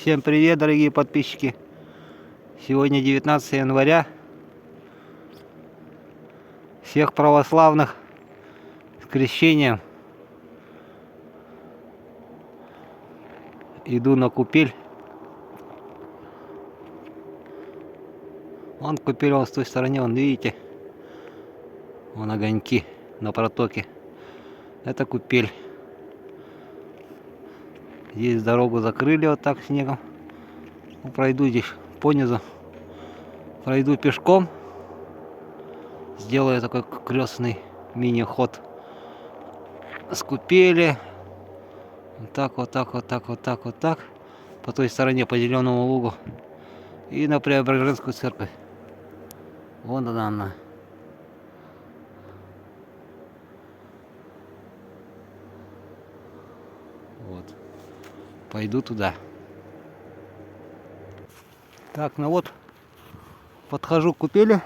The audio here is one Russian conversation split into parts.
Всем привет, дорогие подписчики! Сегодня 19 января. Всех православных с крещением. Иду на купель. Вон купель, вон с той стороны, вон видите, вон огоньки на протоке. Это купель. Здесь дорогу закрыли вот так снегом. Пройду здесь понизу. Пройду пешком. Сделаю такой крестный мини-ход с купели. Вот так, вот так, вот так, вот так, вот так. По той стороне, по зеленому лугу. И на Преображенскую церковь. Вон она. Вот. Пойду туда. Так, ну вот. Подхожу к купели.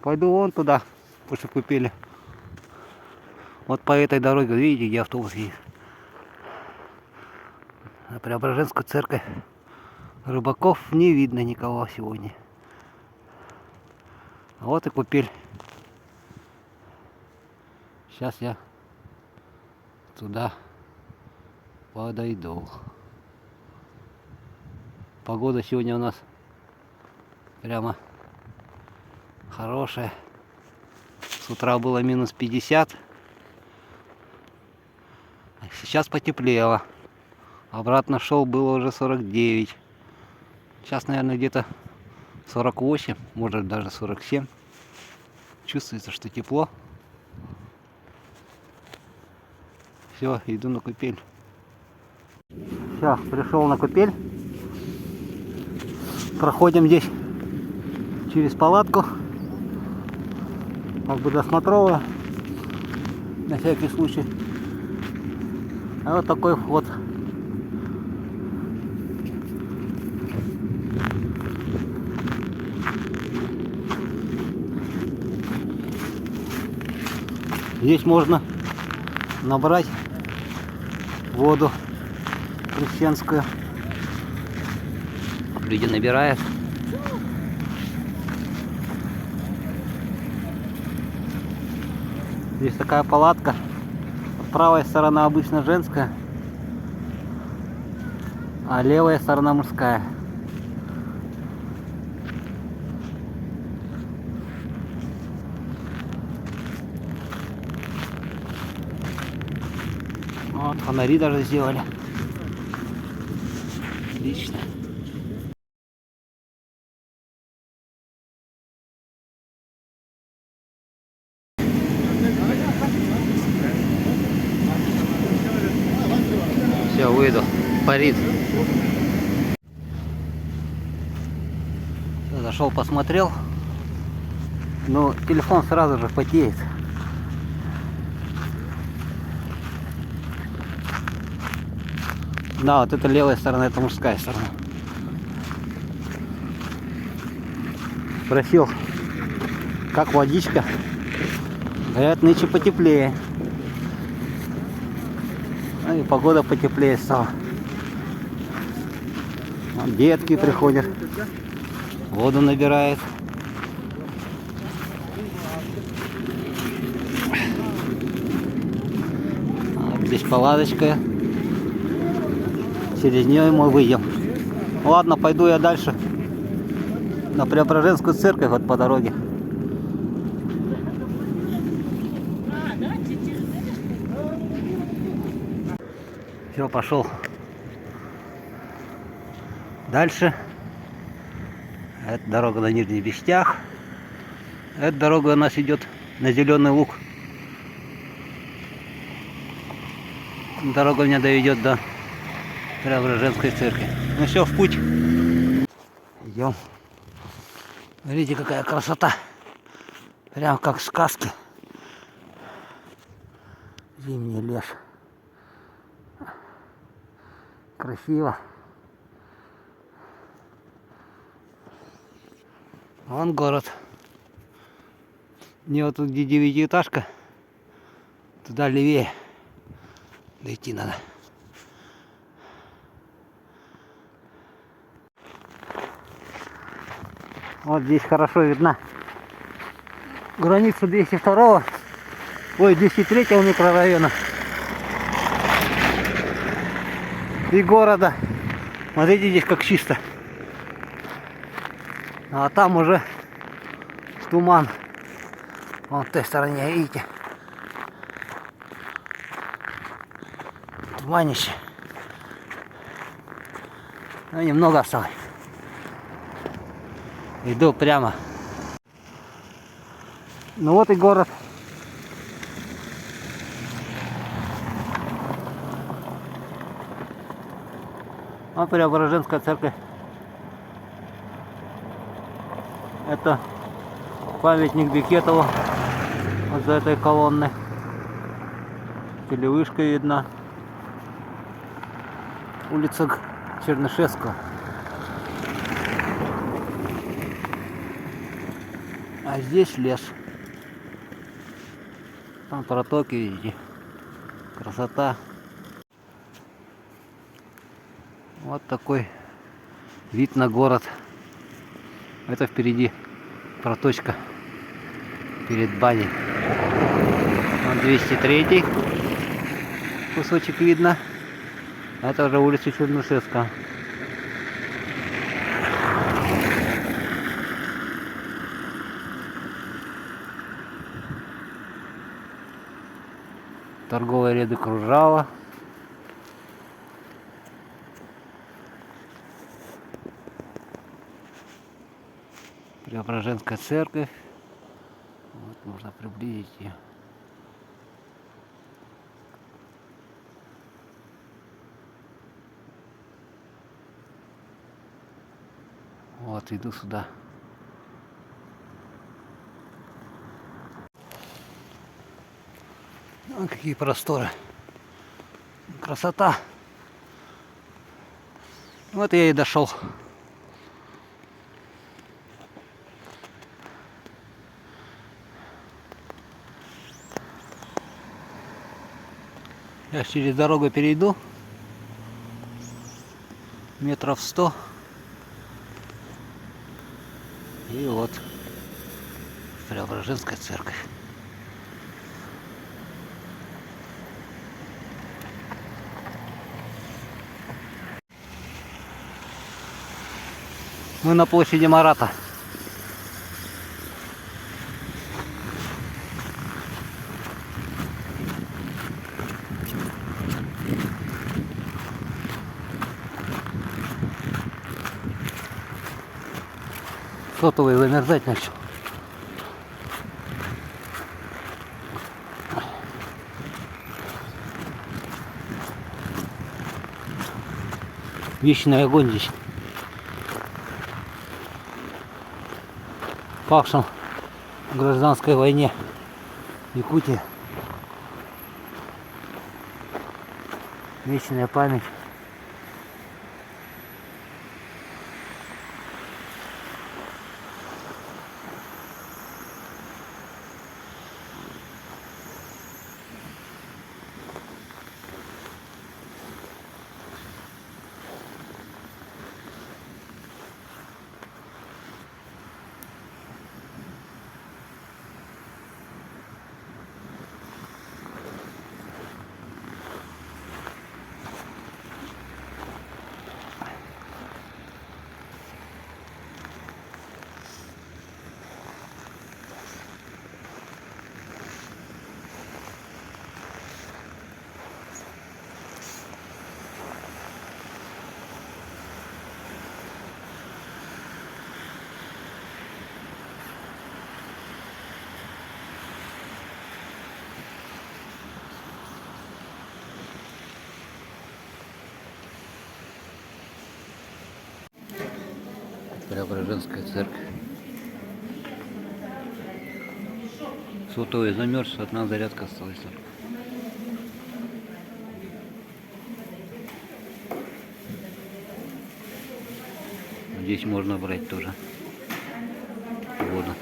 Пойду вон туда, после купели. Вот по этой дороге, видите, где автобус есть. На Преображенскую церковь. Рыбаков не видно никого сегодня. Вот и купель. Сейчас я туда подойду. Погода сегодня у нас прямо хорошая. С утра было минус 50. Сейчас потеплело. Обратно шел, было уже 49. Сейчас, наверное, где-то 48, может даже 47. Чувствуется, что тепло. Все, иду на купель. Все, пришел на купель. Проходим здесь через палатку. Как бы досмотровая. На всякий случай. А вот такой вход. Здесь можно набрать воду крещенскую. Люди набирают. Здесь такая палатка. Правая сторона обычно женская, а левая сторона мужская. Вот фонари даже сделали. Отлично. Все, выйду. Парит. Зашел, посмотрел. Но телефон сразу же потеет. Да, вот это левая сторона, это мужская сторона. Спросил, как водичка. Говорят, нынче потеплее. Ну и погода потеплее стала. Вон детки приходят. Воду набирают. Вот здесь палаточка. Через нее мы выйдем. Ладно, пойду я дальше. На Преображенскую церковь вот по дороге. Все, пошел дальше. Это дорога на Нижний Бестях. Эта дорога у нас идет на Зеленый луг. Дорога меня доведет до Преображенской церкви. Ну все, в путь. Идем. Видите, какая красота. Прям как в сказке. Зимний лес. Красиво. Вон город. Мне вот тут где 9-этажка, туда левее. Дойти надо. Вот здесь хорошо видна граница 202-го, ой, 203-го микрорайона и города. Смотрите, здесь как чисто. А там уже туман. Вон в той стороне, видите? Туманище. Но немного осталось. Иду прямо. Ну вот и город. А Преображенская церковь. Это памятник Бекетову. Вот за этой колонной. Телевышка видна. Улица Чернышевского. А здесь лес. Там протоки, видите. Красота. Вот такой вид на город. Это впереди проточка перед баней. Вон 203 кусочек видно. Это уже улица Чернышевская. Торговые ряды Кружава. Преображенская церковь. Вот можно приблизить ее. Вот, иду сюда. Вон какие просторы. Красота. Вот я и дошел. Я через дорогу перейду. Метров 100. И вот Преображенская церковь. Мы на площади Марата. Сотовый замерзать начал. Вечный огонь здесь. Павшим в гражданской войне Якутии. Вечная память. Преображенская церковь. Сотовый замерз, одна зарядка осталась. Здесь можно брать тоже воду.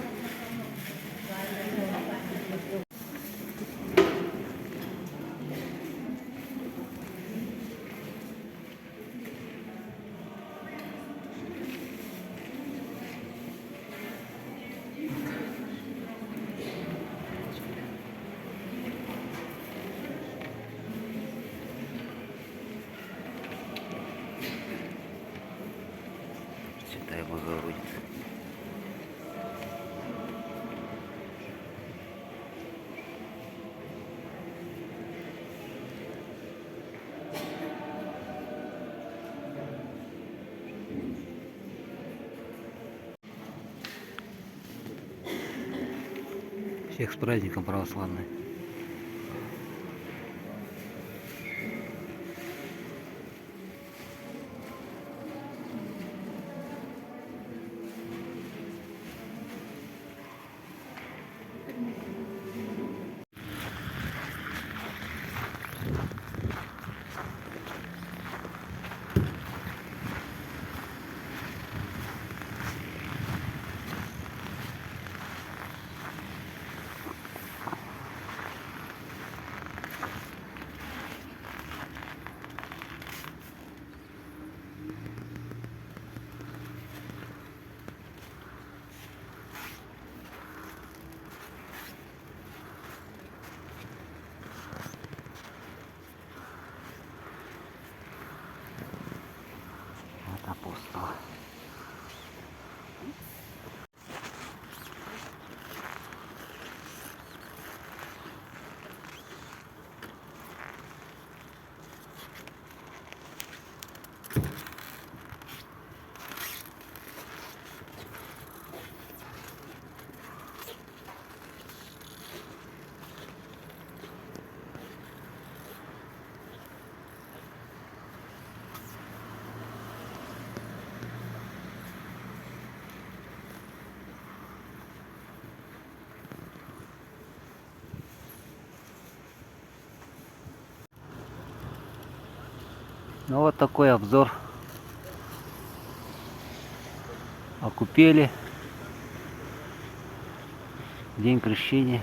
Всех с праздником православным. Вот апостол. Ну вот такой обзор о купели, день крещения.